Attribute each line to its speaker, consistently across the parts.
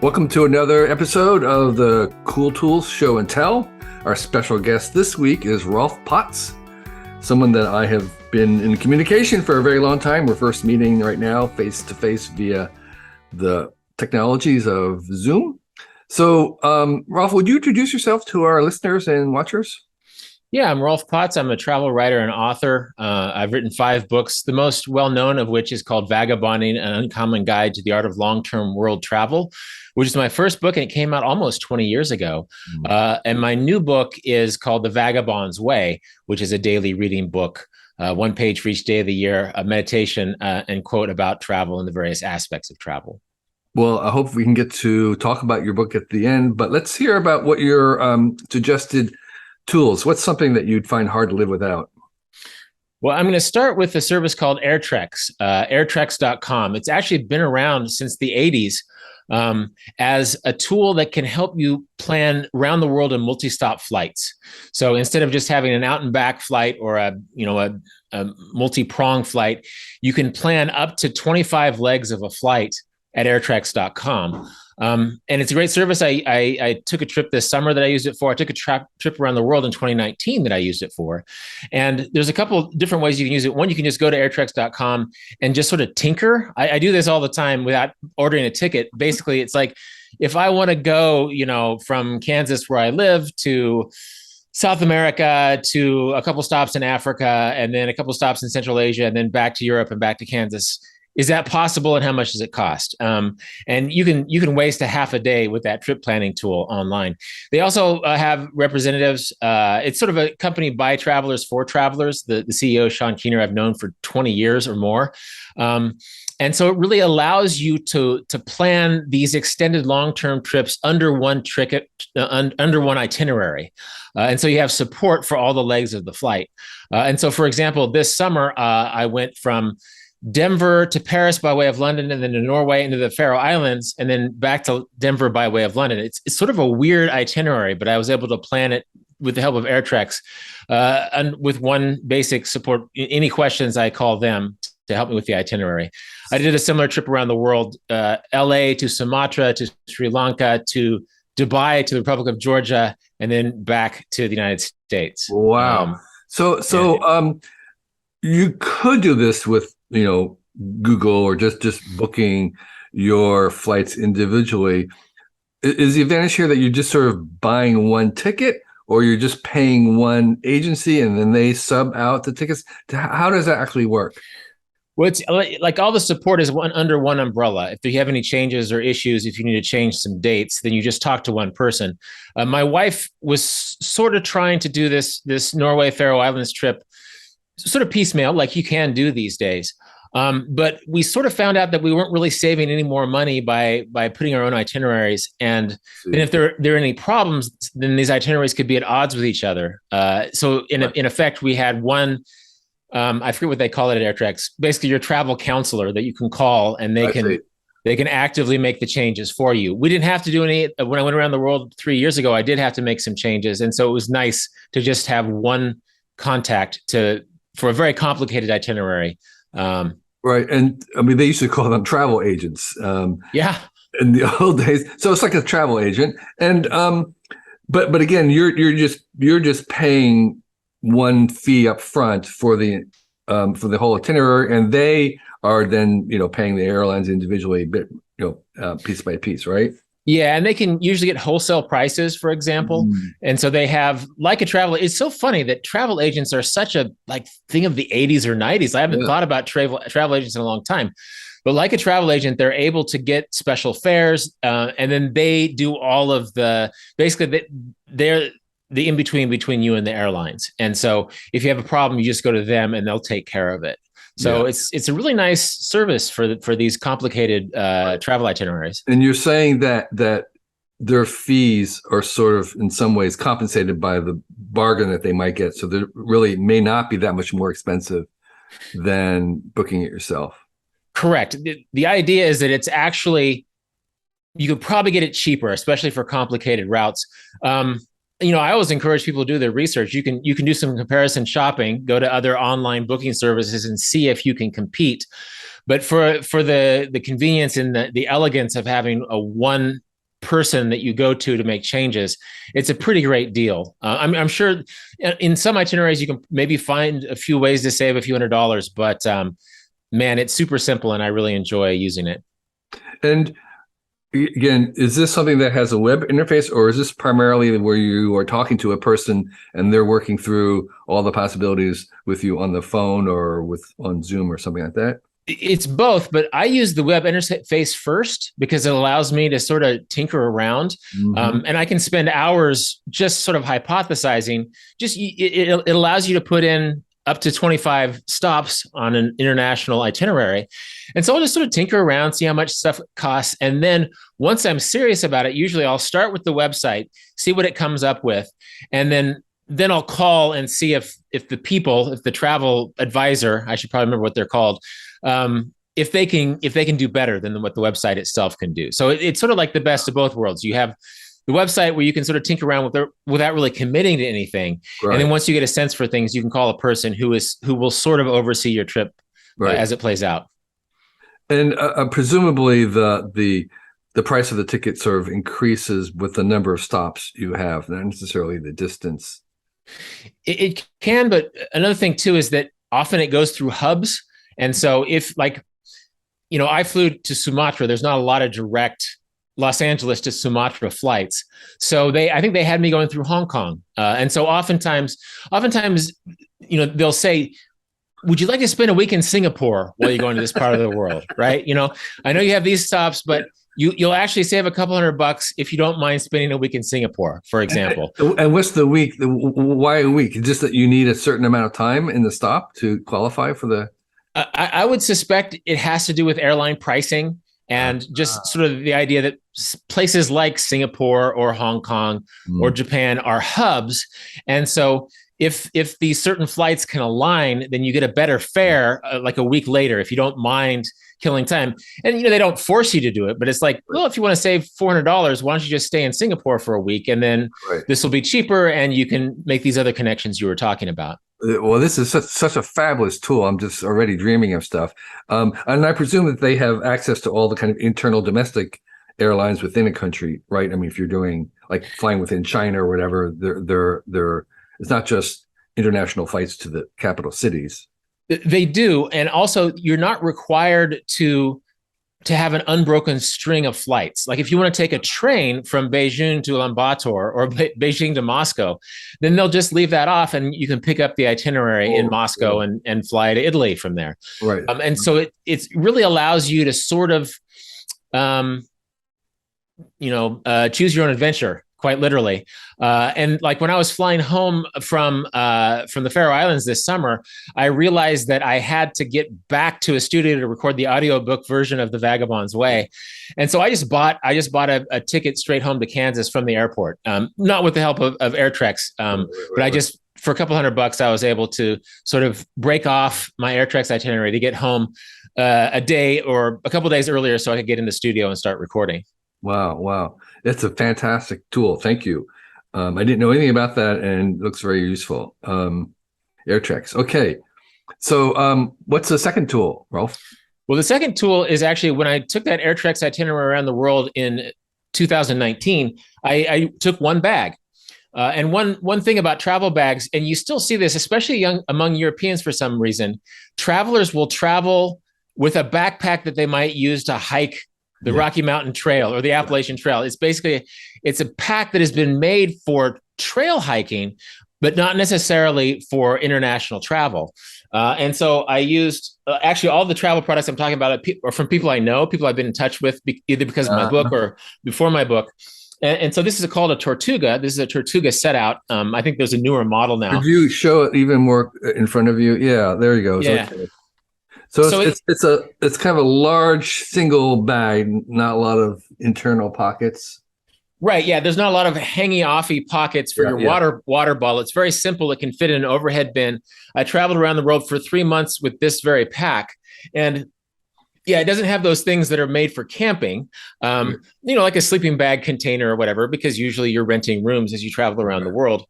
Speaker 1: Welcome to another episode of the Cool Tools Show and Tell. Our special guest this week is Rolf Potts, someone that I have been in communication for a very long time. We're first meeting right now face-to-face via the technologies of Zoom. So, Rolf, would you introduce yourself to our listeners and watchers?
Speaker 2: Yeah, I'm Rolf Potts. I'm a travel writer and author. I've written 5 books, the most well-known of which is called Vagabonding, an Uncommon Guide to the Art of Long-Term World Travel, which is my first book, and it came out almost 20 years ago. And my new book is called The Vagabond's Way, which is a daily reading book, 1 page for each day of the year, a meditation and quote about travel and the various aspects of travel.
Speaker 1: Well, I hope we can get to talk about your book at the end, but let's hear about what your suggested tools. What's something that you'd find hard to live without?
Speaker 2: Well, I'm going to start with a service called Airtrex, airtrex.com. It's actually been around since the 80s as a tool that can help you plan around the world in multi-stop flights. So instead of just having an out and back flight or a multi prong flight, you can plan up to 25 legs of a flight at airtrex.com. And it's a great service. I took a trip this summer that I used it for. I took a trip around the world in 2019 that I used it for. And there's a couple different ways you can use it. One, you can just go to airtrex.com and just sort of tinker. I do this all the time without ordering a ticket. Basically, it's like if I want to go, from Kansas where I live to South America to a couple stops in Africa and then a couple stops in Central Asia and then back to Europe and back to Kansas. Is that possible, and how much does it cost? And you can waste a half a day with that trip planning tool online. They also have representatives. It's sort of a company by travelers for travelers. The CEO, Sean Keener, I've known for 20 years or more. And so it really allows you to plan these extended long-term trips under one under one itinerary. And so you have support for all the legs of the flight. And so, for example, this summer, I went from Denver to Paris by way of London, and then to Norway into the Faroe Islands, and then back to Denver by way of London. It's sort of a weird itinerary, but I was able to plan it with the help of Airtrex and with one basic support. Any questions, I call them to help me with the itinerary. I did a similar trip around the world, LA to Sumatra to Sri Lanka to Dubai to the Republic of Georgia, and then back to the United States.
Speaker 1: Wow. So you could do this with Google or just booking your flights individually. Is the advantage here that you're just sort of buying one ticket, or you're just paying one agency and then they sub out the tickets? How does that actually work?
Speaker 2: Well, it's like all the support is under one umbrella. If you have any changes or issues, if you need to change some dates, then you just talk to one person. My wife was sort of trying to do this Norway Faroe Islands trip sort of piecemeal, like you can do these days. But we sort of found out that we weren't really saving any more money by putting our own itineraries. And if there are any problems, then these itineraries could be at odds with each other. So in effect, we had one, I forget what they call it at Airtrex, basically your travel counselor that you can call, and they can actively make the changes for you. We didn't have to do any. When I went around the world 3 years ago, I did have to make some changes. And so it was nice to just have one contact for a very complicated itinerary.
Speaker 1: Right. And I mean, they used to call them travel agents.
Speaker 2: Yeah.
Speaker 1: In the old days. So it's like a travel agent. And but again, you're just paying one fee up front for the whole itinerary, and they are then paying the airlines individually, piece by piece, right?
Speaker 2: Yeah, and they can usually get wholesale prices, for example. And so they have like a travel. It's so funny that travel agents are such a thing of the 80s or 90s. I haven't thought about travel agents in a long time. But like a travel agent, they're able to get special fares, and then they do all of they're the in-between between you and the airlines. And so if you have a problem, you just go to them and they'll take care of it. So it's a really nice service for these complicated travel itineraries.
Speaker 1: And you're saying that their fees are sort of in some ways compensated by the bargain that they might get. So they really may not be that much more expensive than booking it yourself.
Speaker 2: Correct. The idea is that it's actually, you could probably get it cheaper, especially for complicated routes. I always encourage people to do their research. You can do some comparison shopping, go to other online booking services and see if you can compete. But for the convenience and the elegance of having a one person that you go to make changes, it's a pretty great deal. I'm sure in some itineraries you can maybe find a few ways to save a few $100s, but man, it's super simple and I really enjoy using it.
Speaker 1: And again, is this something that has a web interface, or is this primarily where you are talking to a person and they're working through all the possibilities with you on the phone or on Zoom or something like that?
Speaker 2: It's both, but I use the web interface first because it allows me to sort of tinker around, and I can spend hours just sort of hypothesizing. It allows you to put in up to 25 stops on an international itinerary. And so I'll just sort of tinker around, see how much stuff costs. And then once I'm serious about it, usually I'll start with the website, see what it comes up with. And then I'll call and see if the travel advisor, I should probably remember what they're called, if they can do better than what the website itself can do. So it's sort of like the best of both worlds. You have the website where you can sort of tinker around without really committing to anything. Right. And then once you get a sense for things, you can call a person who will sort of oversee your trip as it plays out.
Speaker 1: And presumably the price of the ticket sort of increases with the number of stops you have, not necessarily the distance.
Speaker 2: It can, but another thing too is that often it goes through hubs. And so if I flew to Sumatra, there's not a lot of direct Los Angeles to Sumatra flights. So I think they had me going through Hong Kong. And so oftentimes, they'll say, would you like to spend a week in Singapore while you're going to this part of the world? Right. I know you have these stops, but you'll actually save a couple $100 if you don't mind spending a week in Singapore, for example.
Speaker 1: And what's the week? Why a week? Just that you need a certain amount of time in the stop to qualify for the...
Speaker 2: I would suspect it has to do with airline pricing and just sort of the idea that places like Singapore or Hong Kong or Japan are hubs. And so if these certain flights can align, then you get a better fare like a week later if you don't mind killing time. And they don't force you to do it, but it's like, well, if you want to save $400, why don't you just stay in Singapore for a week, and then this will be cheaper and you can make these other connections you were talking about.
Speaker 1: Well, this is such a fabulous tool. I'm just already dreaming of stuff. And I presume that they have access to all the kind of internal domestic airlines within a country, right? I mean, if you're doing like flying within China or whatever, it's not just international flights to the capital cities.
Speaker 2: They do. And also you're not required to have an unbroken string of flights. Like if you want to take a train from Beijing to Ulaanbaatar or Beijing to Moscow, then they'll just leave that off and you can pick up the itinerary in Moscow and fly to Italy from there.
Speaker 1: Right.
Speaker 2: And so it really allows you to sort of, choose your own adventure, quite literally. And like when I was flying home from the Faroe Islands this summer, I realized that I had to get back to a studio to record the audiobook version of The Vagabond's Way. And so I just bought a ticket straight home to Kansas from the airport, not with the help of AirTrex, but I just, for a couple $100, I was able to sort of break off my AirTrex itinerary to get home a day or a couple days earlier so I could get in the studio and start recording.
Speaker 1: Wow. That's a fantastic tool. Thank you. I didn't know anything about that, and it looks very useful. AirTrex. Okay. So what's the second tool, Rolf?
Speaker 2: Well, the second tool is actually when I took that AirTrex itinerary around the world in 2019, I took one bag. And one thing about travel bags, and you still see this, especially among Europeans for some reason, travelers will travel with a backpack that they might use to hike the Rocky Mountain Trail or the Appalachian Trail. It's a pack that has been made for trail hiking, but not necessarily for international travel. And so I used actually all the travel products I'm talking about are from people I know, people I've been in touch with either because of my book or before my book. And so this is called a Tortuga. This is a Tortuga set out. I think there's a newer model now.
Speaker 1: Could you show it even more in front of you? Yeah, there you go.
Speaker 2: Yeah.
Speaker 1: Okay. So it's kind of a large single bag, not a lot of internal pockets.
Speaker 2: Right. Yeah. There's not a lot of hangy offy pockets for your water bottle. It's very simple. It can fit in an overhead bin. I traveled around the world for 3 months with this very pack. And it doesn't have those things that are made for camping, like a sleeping bag container or whatever, because usually you're renting rooms as you travel around the world.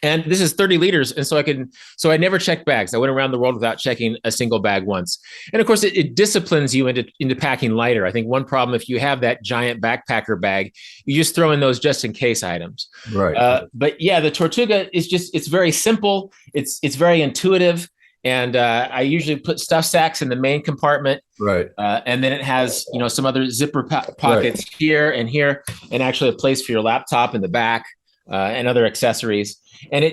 Speaker 2: And this is 30 liters. And so I never checked bags. I went around the world without checking a single bag once. And of course, it disciplines you into packing lighter. I think one problem, if you have that giant backpacker bag, you just throw in those just in case items.
Speaker 1: Right.
Speaker 2: But yeah, the Tortuga it's very simple. It's very intuitive. And I usually put stuff sacks in the main compartment.
Speaker 1: Right.
Speaker 2: And then it has, some other zipper pockets here, and actually a place for your laptop in the back and other accessories. And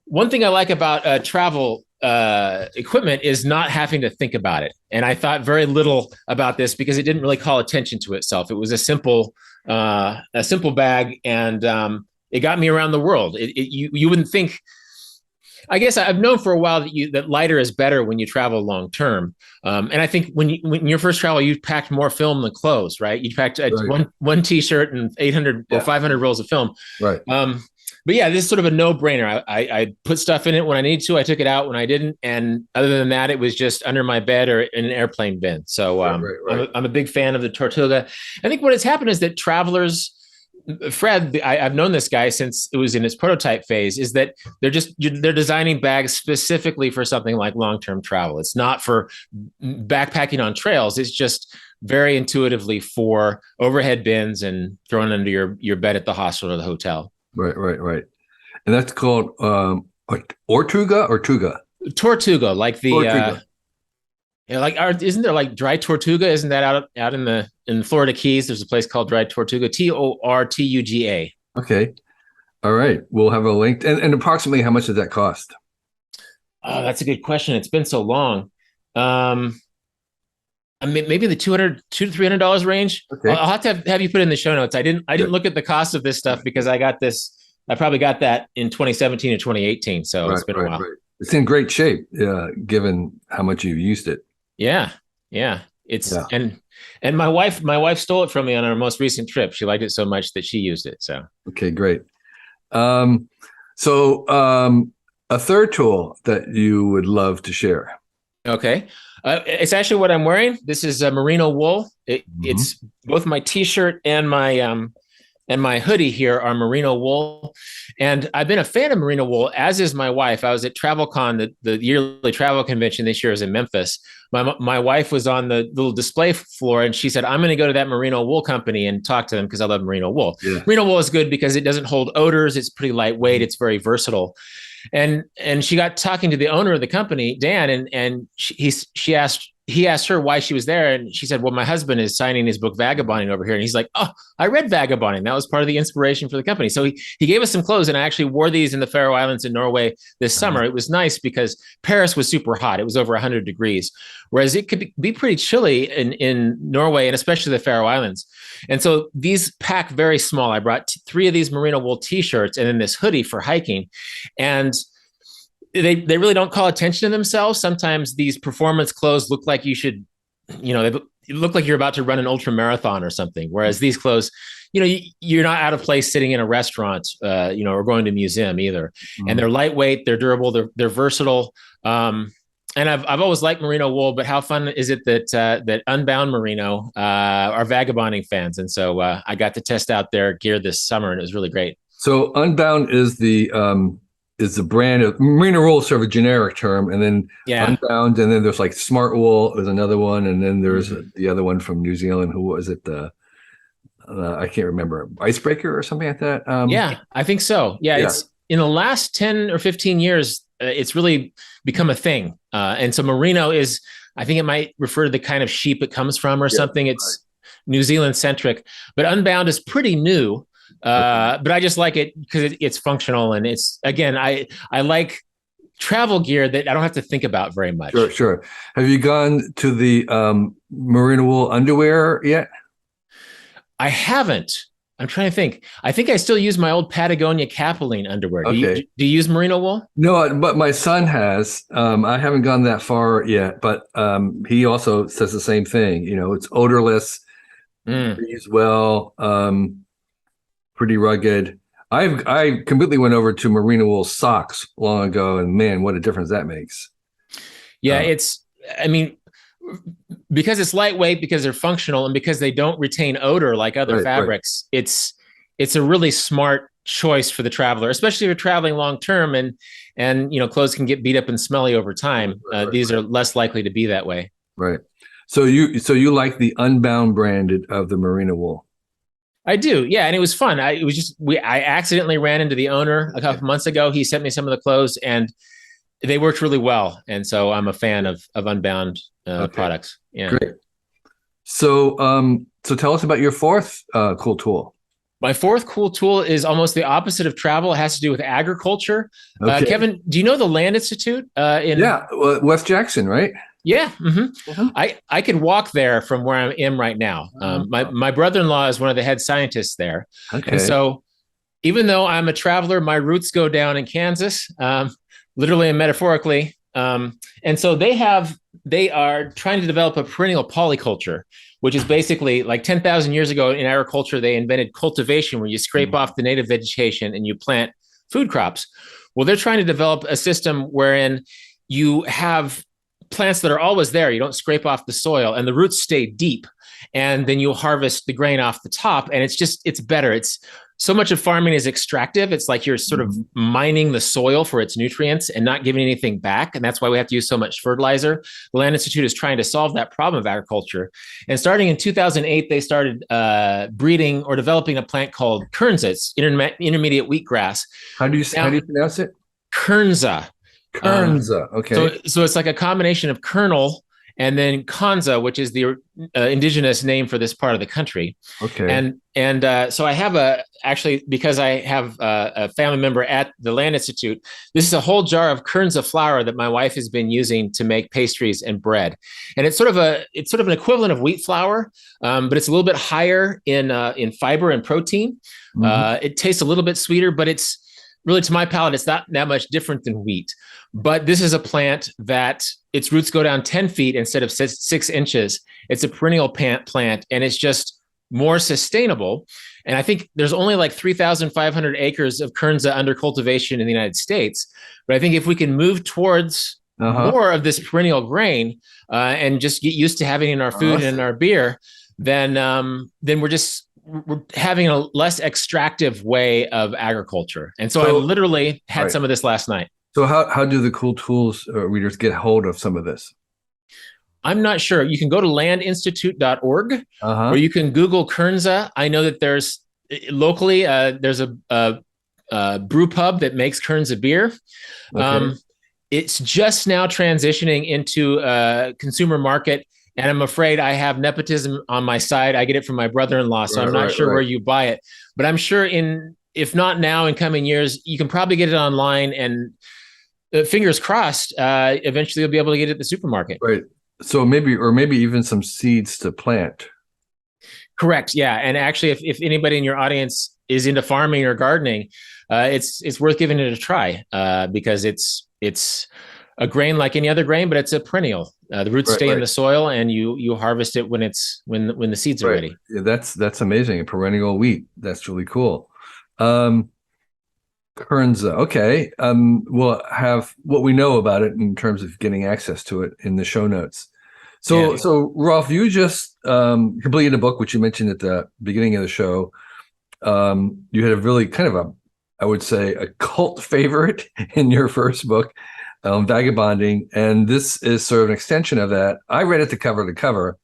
Speaker 2: one thing I like about travel equipment is not having to think about it. And I thought very little about this because it didn't really call attention to itself. It was a simple bag, and it got me around the world. You wouldn't think. I guess I've known for a while that lighter is better when you travel long term. And I think when your first travel, you packed more film than clothes, right? You packed one T-shirt and 800 or 500 rolls of film.
Speaker 1: Right.
Speaker 2: But yeah, this is sort of a no-brainer. I put stuff in it when I needed to. I took it out when I didn't. And other than that, it was just under my bed or in an airplane bin. So right. I'm a big fan of the Tortuga. I think what has happened is that travelers, Fred, I've known this guy since it was in its prototype phase, is that they're designing bags specifically for something like long-term travel. It's not for backpacking on trails. It's just very intuitively for overhead bins and thrown under your bed at the hostel or the hotel.
Speaker 1: Right. And that's called Tortuga or Tuga?
Speaker 2: Tortuga, like the
Speaker 1: Tortuga.
Speaker 2: Isn't there like dry Tortuga? Isn't that out in the Florida Keys? There's a place called Dry Tortuga, Tortuga.
Speaker 1: Okay. All right. We'll have a link. And approximately how much does that cost?
Speaker 2: Oh, that's a good question. It's been so long. I mean, maybe the $200 to $300 range. Okay. I'll have to have you put in the show notes. I didn't look at the cost of this stuff because I probably got that in 2017 or 2018. So it's been a while. Right.
Speaker 1: It's in great shape, given how much you've used it.
Speaker 2: Yeah. And my wife stole it from me on our most recent trip. She liked it so much that she used it. So
Speaker 1: okay, great. So a third tool that you would love to share.
Speaker 2: Okay. It's actually what I'm wearing. This is merino wool. It's both my t-shirt and my hoodie here are merino wool. And I've been a fan of merino wool, as is my wife. I was at TravelCon, the yearly travel convention this year is in Memphis. My wife was on the little display floor, and she said, I'm going to go to that merino wool company and talk to them because I love merino wool. Yeah. Merino wool is good because it doesn't hold odors. It's pretty lightweight. It's very versatile. And she got talking to the owner of the company, Dan, and he asked her why she was there. And she said, well, my husband is signing his book Vagabonding over here. And he's like, oh, I read Vagabonding. That was part of the inspiration for the company. So he gave us some clothes, and I actually wore these in the Faroe Islands in Norway this summer. It was nice because Paris was super hot. It was over 100 degrees, whereas it could be pretty chilly in Norway, and especially the Faroe Islands. And so these pack very small. I brought 3 of these merino wool t-shirts and then this hoodie for hiking. And they really don't call attention to themselves. Sometimes these performance clothes look like you should, they look like you're about to run an ultra marathon or something. Whereas these clothes, you're not out of place sitting in a restaurant, or going to a museum either. Mm-hmm. And they're lightweight, they're durable, they're versatile. And I've always liked merino wool, but how fun is it that Unbound Merino are Vagabonding fans? And so I got to test out their gear this summer, and it was really great.
Speaker 1: So Unbound is the brand of merino wool, sort of a generic term, and then Unbound, and then there's like Smart Wool is another one, and then there's the other one from New Zealand. Who was it? I can't remember, Icebreaker or something like that.
Speaker 2: Yeah, I think so. Yeah, it's in the last 10 or 15 years, it's really become a thing. And so merino is, I think it might refer to the kind of sheep it comes from or something. It's New Zealand centric, but Unbound is pretty new. But I just like it because it's functional, and it's, again, I like travel gear that I don't have to think about very much.
Speaker 1: Sure. Have you gone to the merino wool underwear yet?
Speaker 2: I haven't. I'm trying to think. I think I still use my old Patagonia Capeline underwear. Do you use merino wool? No,
Speaker 1: but my son has. I haven't gone that far yet, but he also says the same thing. It's odorless, breathes well, pretty rugged. I completely went over to merino wool socks long ago, and man, what a difference that makes.
Speaker 2: Yeah, because it's lightweight, because they're functional, and because they don't retain odor like other fabrics, it's a really smart choice for the traveler, especially if you're traveling long term and clothes can get beat up and smelly over time. These are less likely to be that way.
Speaker 1: Right. So you like the Unbound branded of the Merino wool?
Speaker 2: I do, yeah, and it was fun. I accidentally ran into the owner a couple months ago. He sent me some of the clothes, and they worked really well. And so I'm a fan of Unbound products. Yeah.
Speaker 1: Great. So tell us about your fourth cool tool.
Speaker 2: My fourth cool tool is almost the opposite of travel. It has to do with agriculture.
Speaker 1: Okay.
Speaker 2: Kevin, do you know the Land Institute?
Speaker 1: West Jackson, right?
Speaker 2: Yeah. Mm-hmm. I could walk there from where I am right now. My brother-in-law is one of the head scientists there.
Speaker 1: Okay.
Speaker 2: And so even though I'm a traveler, my roots go down in Kansas, literally and metaphorically. And so they are trying to develop a perennial polyculture, which is basically like 10,000 years ago in agriculture, they invented cultivation where you scrape off the native vegetation and you plant food crops. Well, they're trying to develop a system wherein you have plants that are always there. You don't scrape off the soil and the roots stay deep. And then you harvest the grain off the top. And it's better. It's so much of farming is extractive. It's like you're sort of mining the soil for its nutrients and not giving anything back. And that's why we have to use so much fertilizer. The Land Institute is trying to solve that problem of agriculture. And starting in 2008, they started breeding or developing a plant called Kernza. It's intermediate wheatgrass.
Speaker 1: How do you pronounce it?
Speaker 2: Kernza.
Speaker 1: Kernza. Okay.
Speaker 2: So it's like a combination of kernel and then Kernza, which is the indigenous name for this part of the country.
Speaker 1: Okay.
Speaker 2: And so I have because I have a family member at the Land Institute, this is a whole jar of Kernza flour that my wife has been using to make pastries and bread. And it's sort of an equivalent of wheat flour, but it's a little bit higher in fiber and protein. It tastes a little bit sweeter, but it's really, to my palate, it's not that much different than wheat. But this is a plant that its roots go down 10 feet instead of 6 inches. It's a perennial plant, and it's just more sustainable. And I think there's only like 3,500 acres of Kernza under cultivation in the United States. But I think if we can move towards more of this perennial grain and just get used to having it in our food and in our beer, then we're having a less extractive way of agriculture. And so I literally had some of this last night.
Speaker 1: So how do the Cool Tools readers get hold of some of this?
Speaker 2: I'm not sure. You can go to landinstitute.org or you can Google Kernza. I know that there's locally, there's a brew pub that makes Kernza beer. Okay. It's just now transitioning into a consumer market. And I'm afraid I have nepotism on my side. I get it from my brother-in-law, so I'm not sure where you buy it. But I'm sure if not now, in coming years, you can probably get it online. And fingers crossed, eventually you'll be able to get it at the supermarket.
Speaker 1: Right. So maybe even some seeds to plant.
Speaker 2: Correct. Yeah. And actually, if anybody in your audience is into farming or gardening, it's worth giving it a try because it's a grain like any other grain, but it's a perennial. The roots stay in the soil, and you harvest it when the seeds are ready.
Speaker 1: Yeah, that's amazing. A perennial wheat. That's really cool. Kernza. Okay. We'll have what we know about it in terms of getting access to it in the show notes. So Rolf, you just completed a book, which you mentioned at the beginning of the show. You had a really kind of I would say, a cult favorite in your first book, Vagabonding, and this is sort of an extension of that. I read it cover to cover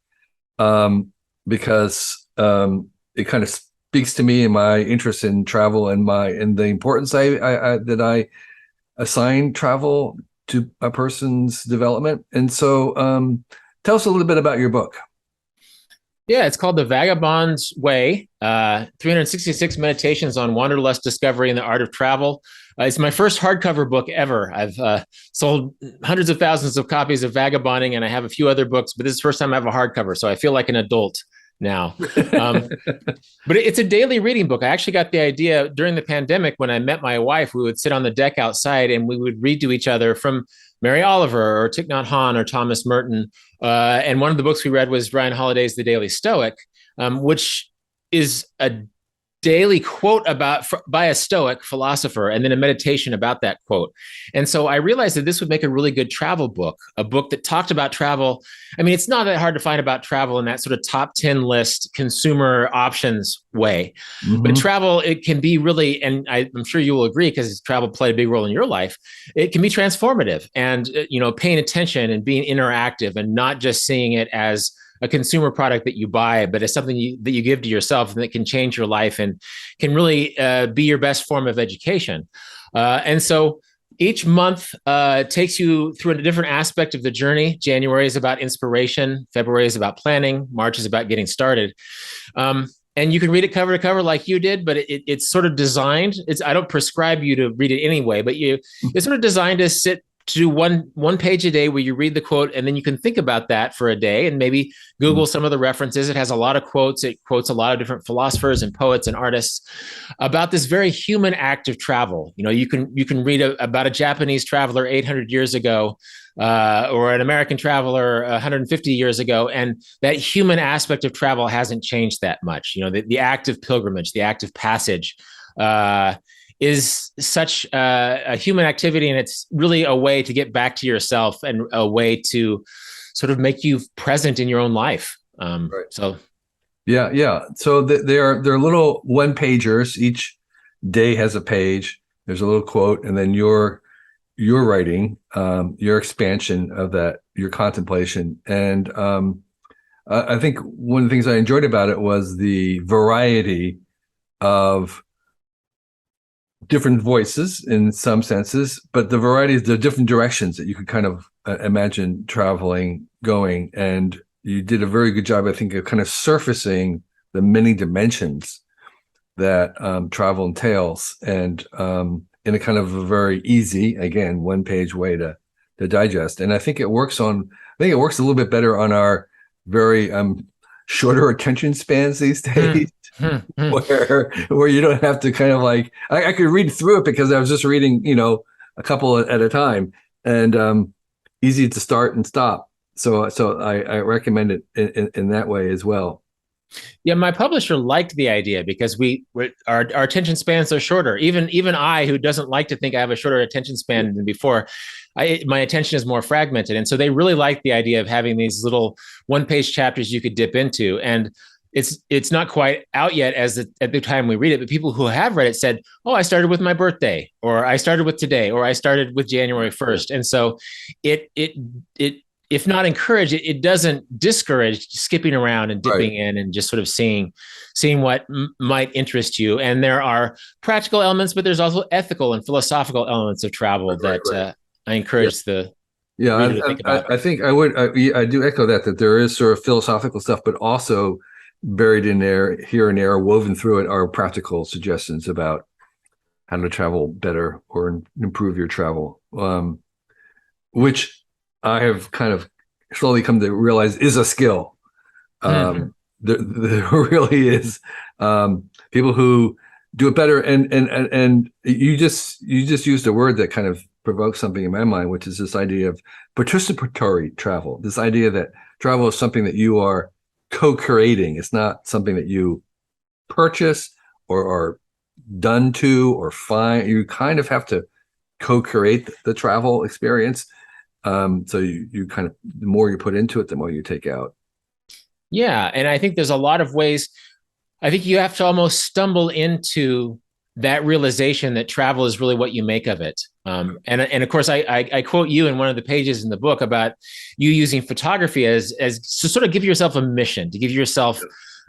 Speaker 1: because it kind of speaks to me and my interest in travel and the importance that I assign travel to a person's development. And so tell us a little bit about your book.
Speaker 2: Yeah, it's called The Vagabond's Way, 366 Meditations on Wanderlust, Discovery, and the Art of Travel. It's my first hardcover book ever. I've sold hundreds of thousands of copies of Vagabonding, and I have a few other books, but this is the first time I have a hardcover, so I feel like an adult now. But it's a daily reading book. I actually got the idea during the pandemic when I met my wife. We would sit on the deck outside, and we would read to each other from Mary Oliver or Thich Nhat Hanh or Thomas Merton. And one of the books we read was Ryan Holiday's The Daily Stoic, which is a daily quote by a Stoic philosopher, and then a meditation about that quote. And so I realized that this would make a really good travel book, a book that talked about travel. I mean, it's not that hard to find about travel in that sort of top 10 list consumer options way. But travel, it can be really, and I'm sure you will agree because travel played a big role in your life. It can be transformative, and paying attention and being interactive, and not just seeing it as a consumer product that you buy, but it's something that you give to yourself and that can change your life and can really be your best form of education. And so each month takes you through a different aspect of the journey. January is about inspiration. February is about planning. March is about getting started. And you can read it cover to cover like you did, but it's sort of designed. I don't prescribe you to read it anyway, but it's sort of designed to sit to do one page a day where you read the quote, and then you can think about that for a day and maybe Google some of the references. It has a lot of quotes. It quotes a lot of different philosophers and poets and artists about this very human act of travel. You can read about a Japanese traveler 800 years ago, or an American traveler 150 years ago, and that human aspect of travel hasn't changed that much. The act of pilgrimage, the act of passage, is such a human activity, and it's really a way to get back to yourself and a way to sort of make you present in your own life.
Speaker 1: Right.
Speaker 2: So,
Speaker 1: yeah. So they're little one pagers. Each day has a page. There's a little quote, and then your writing, your expansion of that, your contemplation, and I think one of the things I enjoyed about it was the variety of different voices in some senses, but the variety of the different directions that you could kind of imagine traveling going. And you did a very good job, I think, of kind of surfacing the many dimensions that travel entails, and in a kind of a very easy, again, one-page way to digest. And I think it works a little bit better on our very shorter attention spans these days. Where you don't have to kind of like, I could read through it because I was just reading, a couple at a time, and easy to start and stop. So I recommend it in that way as well.
Speaker 2: Yeah, my publisher liked the idea because our attention spans are shorter. Even I, who doesn't like to think I have a shorter attention span than before, my attention is more fragmented, and so they really liked the idea of having these little one-page chapters you could dip into. And it's not quite out yet at the time we read it, but people who have read it said, "Oh, I started with my birthday, or I started with today, or I started with January 1st." And so it if not encourage, it doesn't discourage skipping around and dipping in and just sort of seeing what might interest you. And there are practical elements, but there's also ethical and philosophical elements of travel that I encourage the reader to think about.
Speaker 1: I think I do echo that there is sort of philosophical stuff, but also buried in there, here and there, woven through it, are practical suggestions about how to travel better or improve your travel, which I have kind of slowly come to realize is a skill. There really is people who do it better, and you just used a word that kind of provoked something in my mind, which is this idea of participatory travel. This idea that travel is something that you are co-creating. It's not something that you purchase or are done to or find. You kind of have to co-create the travel experience. So you kind of, the more you put into it, the more you take out.
Speaker 2: Yeah. And I think there's a lot of ways. I think you have to almost stumble into that realization that travel is really what you make of it. And of course, I quote you in one of the pages in the book about you using photography as to sort of give yourself a mission, to give yourself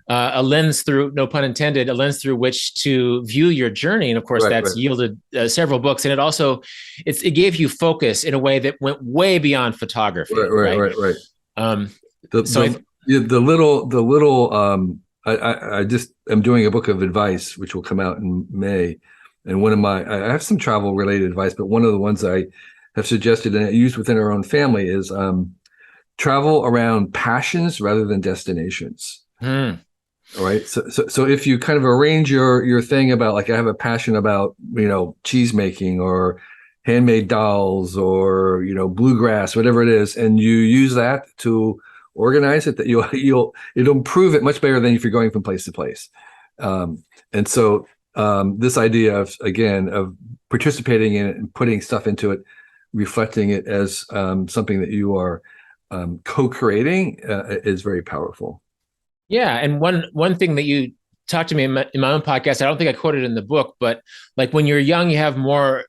Speaker 2: a lens through, no pun intended, a lens through which to view your journey. And of course, that's yielded several books. And it gave you focus in a way that went way beyond photography. Right.
Speaker 1: I just am doing a book of advice, which will come out in May. And I have some travel related advice, but one of the ones I have suggested and used within our own family is travel around passions rather than destinations. All right. So if you kind of arrange your thing about, like, I have a passion about, cheese making or handmade dolls or, bluegrass, whatever it is, and you use that to organize it, that it'll improve it much better than if you're going from place to place. And so this idea of, again, of participating in it and putting stuff into it, reflecting it as something that you are co-creating is very powerful.
Speaker 2: Yeah, and one thing that you talked to me in my own podcast, I don't think I quoted in the book, but like when you're young, you have more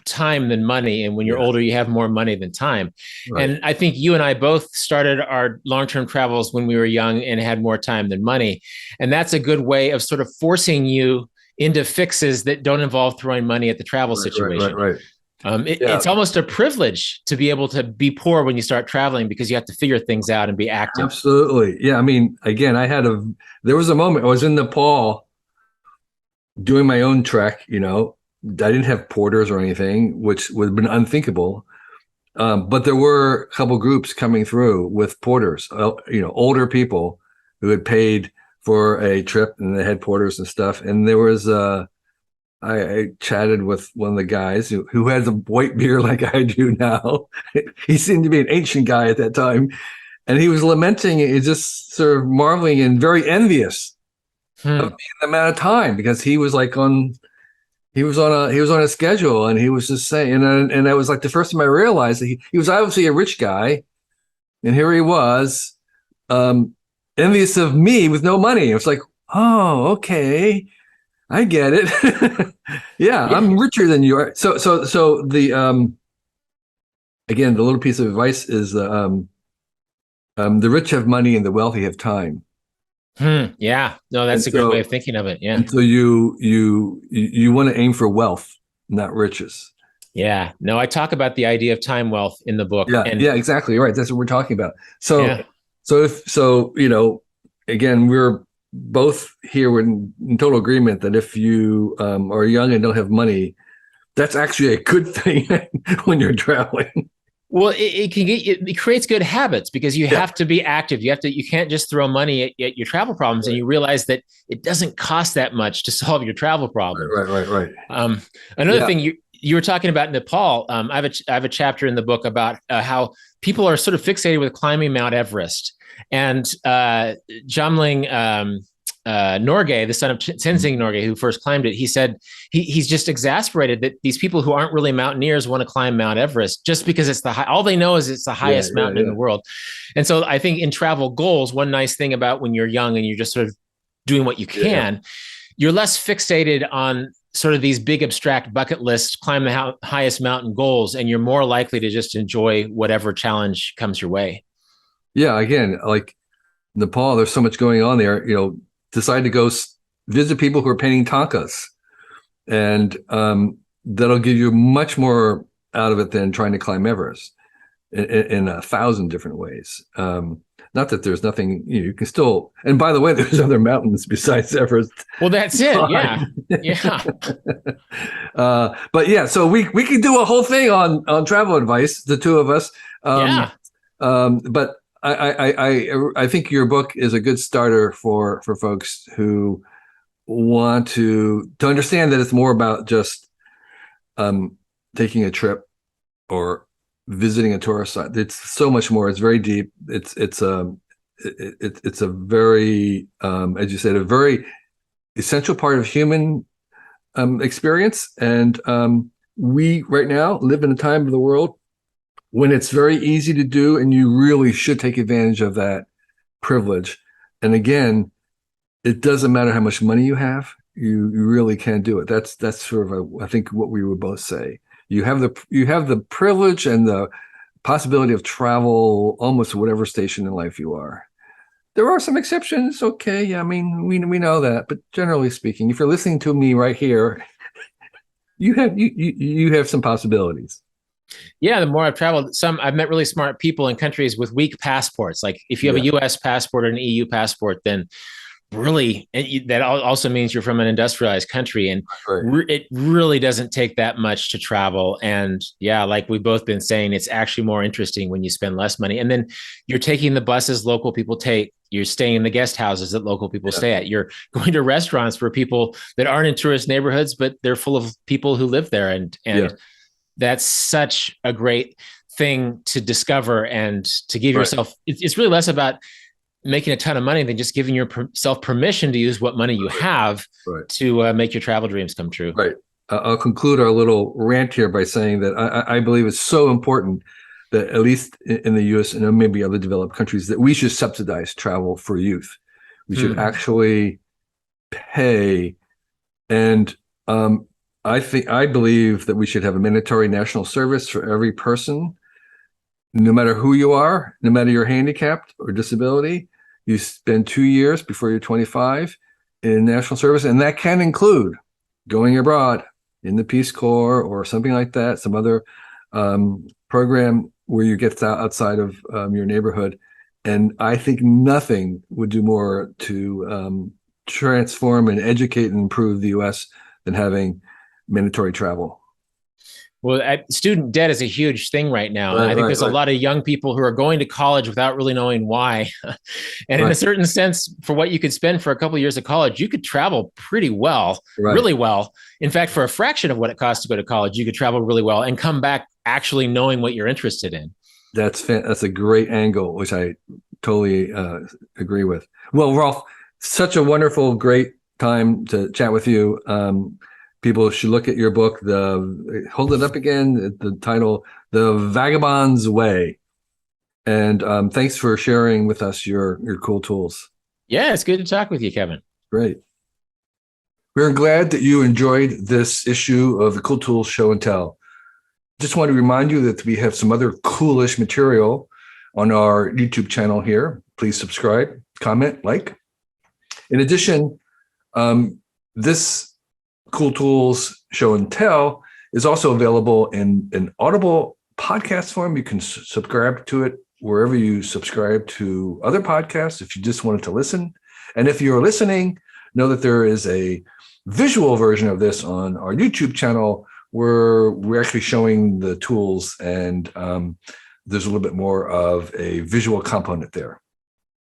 Speaker 2: time than money, and when you're older, you have more money than time.
Speaker 1: Right.
Speaker 2: And I think you and I both started our long-term travels when we were young and had more time than money, and that's a good way of sort of forcing you into fixes that don't involve throwing money at the travel situation.
Speaker 1: Right.
Speaker 2: It's almost a privilege to be able to be poor when you start traveling because you have to figure things out and be active.
Speaker 1: Absolutely. Yeah. I mean, again, there was a moment I was in Nepal doing my own trek, I didn't have porters or anything, which would have been unthinkable. But there were a couple groups coming through with porters, older people who had paid for a trip and they had porters and stuff. And there was I chatted with one of the guys who has a white beard like I do now. He seemed to be an ancient guy at that time. And he was lamenting it, just sort of marveling and very envious of the amount of time, because he was on a schedule, and he was just saying, and that was like the first time I realized that he was obviously a rich guy, and here he was, envious of me with no money. It was like, oh, okay, I get it. Yeah, I'm richer than you are. So the again, the little piece of advice is the rich have money and the wealthy have time.
Speaker 2: Yeah, no, that's a great way of thinking of it. Yeah.
Speaker 1: And so you want to aim for wealth, not riches.
Speaker 2: Yeah. No, I talk about the idea of time wealth in the book.
Speaker 1: Yeah. Yeah, exactly. Right. That's what we're talking about. So again, we're both here. We're in total agreement that if you are young and don't have money, that's actually a good thing when you're traveling.
Speaker 2: Well, it creates good habits because you have to be active. You can't just throw money at your travel problems, and you realize that it doesn't cost that much to solve your travel problem.
Speaker 1: Right.
Speaker 2: Another thing you were talking about Nepal. I have a chapter in the book about how people are sort of fixated with climbing Mount Everest, and Jamling Norgay, the son of Tenzing Norgay, who first climbed it, he said he's just exasperated that these people who aren't really mountaineers want to climb Mount Everest just because it's all they know is it's the highest mountain in the world. And so I think in travel goals, one nice thing about when you're young and you're just sort of doing what you can, you're less fixated on sort of these big abstract bucket lists, climb the highest mountain goals, and you're more likely to just enjoy whatever challenge comes your way.
Speaker 1: Yeah, again, like Nepal, there's so much going on there. Decide to go visit people who are painting tankas, and that'll give you much more out of it than trying to climb Everest in 1,000 different ways. Not that there's nothing, you can still, and by the way, there's other mountains besides Everest.
Speaker 2: Well, that's it. Yeah.
Speaker 1: But yeah, so we could do a whole thing on travel advice, the two of us. But I think your book is a good starter for folks who want to understand that it's more about just taking a trip or visiting a tourist site. It's so much more. It's very deep. It's a very, as you said, a very essential part of human experience. And we right now live in a time of the world when it's very easy to do, and you really should take advantage of that privilege. And again, it doesn't matter how much money you have, you really can do it. That's sort of I think what we would both say. You have the privilege and the possibility of travel almost to whatever station in life you are. There are some exceptions, okay. Yeah, I mean, we know that, but generally speaking, if you're listening to me right here, you have some possibilities.
Speaker 2: Yeah, the more I've traveled, I've met really smart people in countries with weak passports. Like if you have a U.S. passport or an EU passport, then really that also means you're from an industrialized country, and it really doesn't take that much to travel. And yeah, like we've both been saying, it's actually more interesting when you spend less money. And then you're taking the buses local people take. You're staying in the guest houses that local people stay at. You're going to restaurants for people that aren't in tourist neighborhoods, but they're full of people who live there. And that's such a great thing to discover and to give yourself. It's really less about making a ton of money than just giving yourself permission to use what money you have to make your travel dreams come true.
Speaker 1: Right. I'll conclude our little rant here by saying that I believe it's so important that at least in the U.S. and maybe other developed countries that we should subsidize travel for youth. We should actually pay. And I believe that we should have a mandatory national service for every person, no matter who you are, no matter your handicapped or disability. You spend 2 years before you're 25 in national service, and that can include going abroad in the Peace Corps or something like that, some other program where you get outside of your neighborhood. And I think nothing would do more to transform and educate and improve the U.S. than having mandatory travel.
Speaker 2: Well, student debt is a huge thing right now. I think there's a lot of young people who are going to college without really knowing why. And in a certain sense, for what you could spend for a couple of years of college, you could travel pretty well, really well. In fact, for a fraction of what it costs to go to college, you could travel really well and come back actually knowing what you're interested in. That's
Speaker 1: a great angle, which I totally agree with. Well, Rolf, such a wonderful, great time to chat with you. People should look at your book, hold it up again, the title, The Vagabond's Way. And thanks for sharing with us your cool tools.
Speaker 2: Yeah, it's good to talk with you, Kevin.
Speaker 1: Great. We're glad that you enjoyed this issue of the Cool Tools Show and Tell. Just want to remind you that we have some other coolish material on our YouTube channel here. Please subscribe, comment, like. In addition, this Cool Tools Show and Tell is also available in an Audible podcast form. You can subscribe to it wherever you subscribe to other podcasts if you just wanted to listen. And if you're listening, know that there is a visual version of this on our YouTube channel where we're actually showing the tools, and there's a little bit more of a visual component there.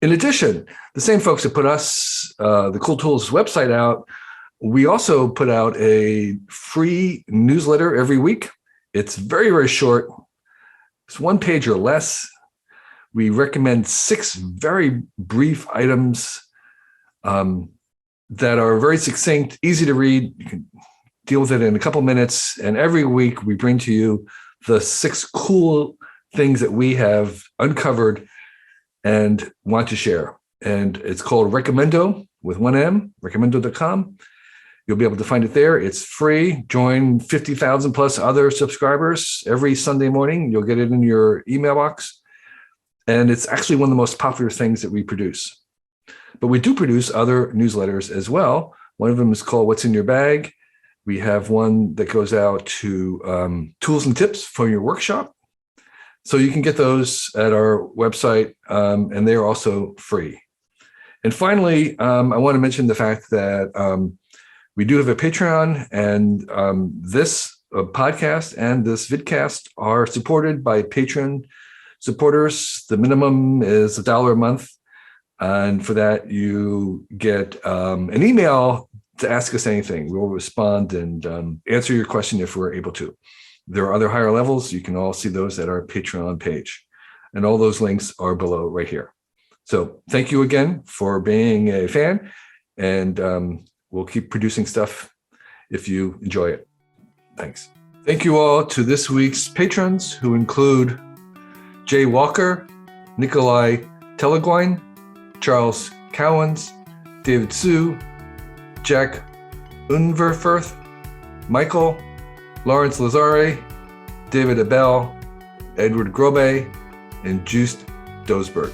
Speaker 1: In addition, the same folks that put us, the Cool Tools website out, we also put out a free newsletter every week. It's very, very short. It's 1 page or less. We recommend 6 very brief items that are very succinct, easy to read. You can deal with it in a couple minutes. And every week we bring to you the 6 cool things that we have uncovered and want to share. And it's called Recommendo with 1 M, recommendo.com. You'll be able to find it there. It's free. Join 50,000 plus other subscribers every Sunday morning. You'll get it in your email box. And it's actually one of the most popular things that we produce. But we do produce other newsletters as well. One of them is called What's in Your Bag. We have one that goes out to tools and tips for your workshop. So you can get those at our website, and they are also free. And finally, I want to mention the fact that we do have a Patreon, and this podcast and this vidcast are supported by Patreon supporters. The minimum is $1 a month. And for that, you get an email to ask us anything. We'll respond and answer your question if we're able to. There are other higher levels. You can all see those at our Patreon page. And all those links are below right here. So thank you again for being a fan. And we'll keep producing stuff if you enjoy it. Thanks. Thank you all to this week's patrons, who include Jay Walker, Nikolai Teleguine, Charles Cowens, David Sue, Jack Unverfirth, Michael, Lawrence Lazare, David Abel, Edward Grobe, and Just Dosberg.